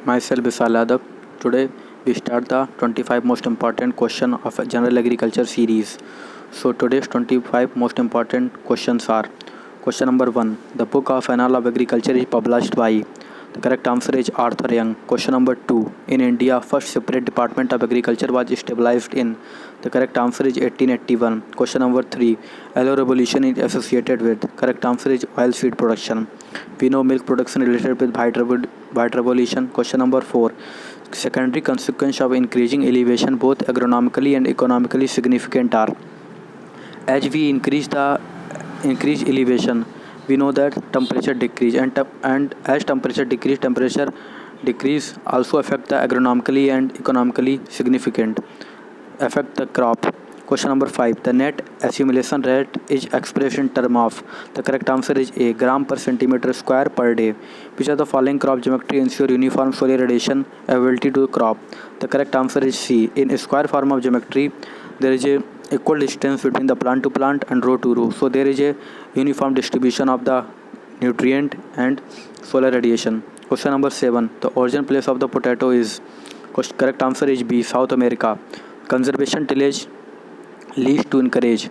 Myself Vishal Yadav. Today we start the 25 most important question of a general agriculture series. So today's 25 most important questions are: question number 1. The book of Annals of Agriculture is published by. The correct answer is Arthur Young. Question number 2. In India, first separate department of agriculture was established in. The correct answer is 1881. Question number 3. Yellow revolution is associated with. Correct answer is oilseed production. We know milk production related with white revolution. Question number 4. Secondary consequence of increasing elevation both agronomically and economically significant are: as we increase elevation, we know that temperature decrease, and as temperature decrease also affect the agronomically and economically significant affect the crop. Question number 5. The net accumulation rate is expressed in term of. The correct answer is A. Gram per centimeter square per day. Which of the following crop geometry ensure uniform soil radiation availability to the crop? The correct answer is C. In square form of geometry, there is a equal distance between the plant to plant and row to row. So there is a uniform distribution of the nutrient and solar radiation. Question number 7. The origin place of the potato is. Correct answer is B. South America. Conservation tillage leads to encourage.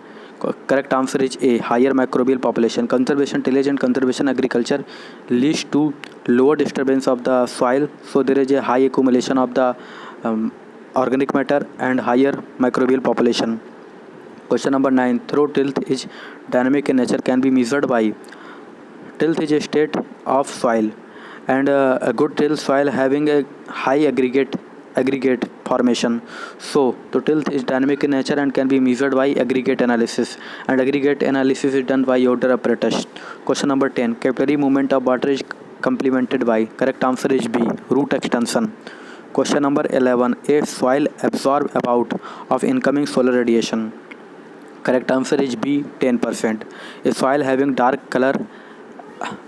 Correct answer is A. Higher microbial population. Conservation tillage and conservation agriculture leads to lower disturbance of the soil. So there is a high accumulation of the organic matter and higher microbial population. Question number 9. Though tilth is dynamic in nature can be measured by. Tilth is a state of soil, and a good till soil having a high aggregate formation. So the tilth is dynamic in nature and can be measured by aggregate analysis, and aggregate analysis is done by Yoder apparatus. Question number 10. Capillary movement of water is complemented by. Correct answer is B. Root extension. Question number 11. A soil absorb about of incoming solar radiation. Correct answer is B. 10%. A soil having dark color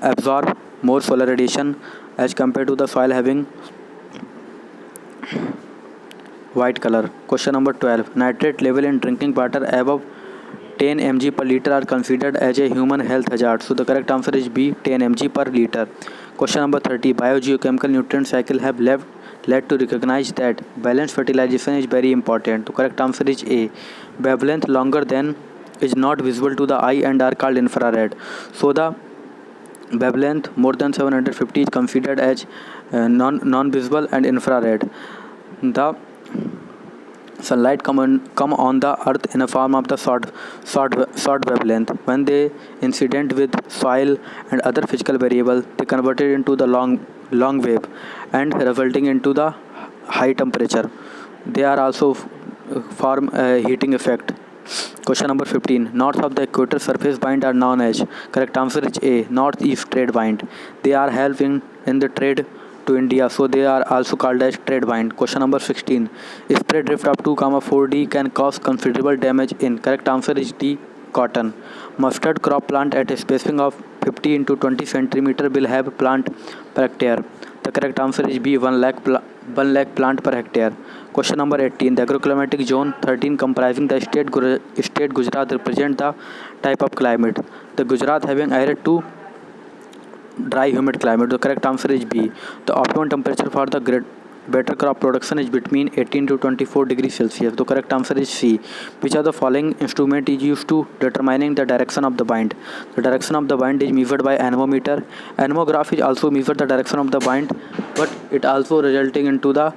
absorb more solar radiation as compared to the soil having white color. Question number 12. Nitrate level in drinking water above 10 mg per liter are considered as a human health hazard. So the correct answer is B. 10 mg per liter. Question number 30. Biogeochemical nutrient cycle have led to recognize that balanced fertilization is very important. The correct answer is A. Wavelength longer than is not visible to the eye and are called infrared. So the wavelength more than 750 is considered as non-visible and infrared. The sunlight come on the earth in a form of the short wavelength. When they incident with soil and other physical variable, they convert it into the long wave and resulting into the high temperature. They are also form a heating effect. Question number 15. North of the equator surface wind are known as. Correct answer is A. Northeast trade wind. They are helping in the trade to India, so they are also called as trade wind. Question number 16. Spread drift up to 4D can cause considerable damage in. Correct answer is D. Cotton. Mustard crop plant at a spacing of 50 into 20 centimeter will have plant per hectare. The correct answer is B. 1 lakh plant per hectare. Question number 18. The agroclimatic zone 13 comprising the state Gujarat represent the type of climate. The Gujarat having arid to dry humid climate. The correct answer is B. The optimum temperature for the better crop production is between 18 to 24 degrees Celsius. The correct answer is C. Which of the following instrument is used to determining the direction of the wind? The direction of the wind is measured by anemometer. Anemograph is also measure the direction of the wind, but it also resulting into the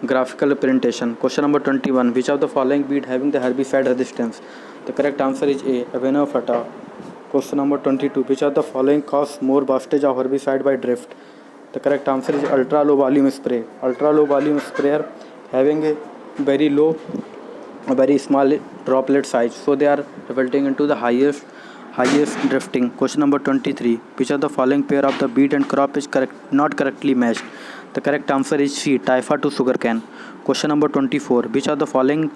graphical representation. Question number 21. Which of the following weed having the herbicide resistance? The correct answer is A. Avenophyta. Question number 22. Which of the following cause more wastage of herbicide by drift? The correct answer is ultra low volume spray. Ultra low volume sprayer having a very small droplet size, so they are resulting into the highest drifting. Question number 23. Which of the following pair of the beet and crop is not correctly matched? The correct answer is C. Typha to sugarcane. Question number 24. Which of the following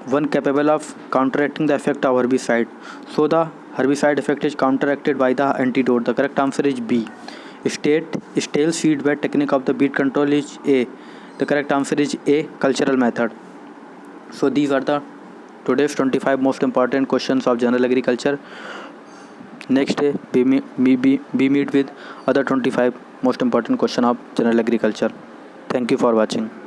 one capable of counteracting the effect of herbicide? So the herbicide effect is counteracted by the antidote. The correct answer is B. Stale seed bed technique of the beet control is A. The correct answer is A. Cultural method. So these are the today's 25 most important questions of general agriculture. Next day we meet with other 25 most important question of general agriculture. Thank you for watching.